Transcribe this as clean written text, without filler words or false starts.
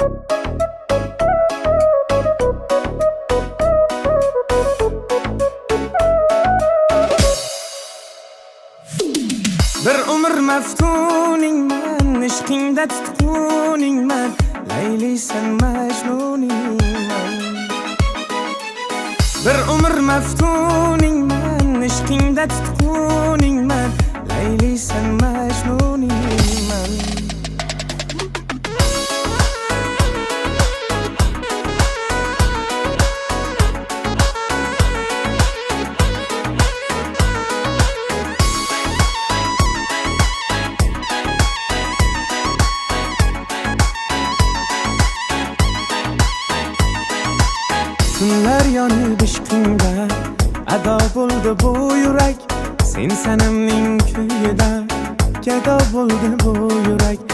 Bir umr maftuningman, ishqingda tutquningman, Laylisan Majnuningman. Bir umr maftuningman, ishqingda tutquningman, Laylisan Majnuningman. Tunlar yonib ishqingda ado bo'ldi bu yurak, sen sanamning kuyida gado bo'ldi bu yurak.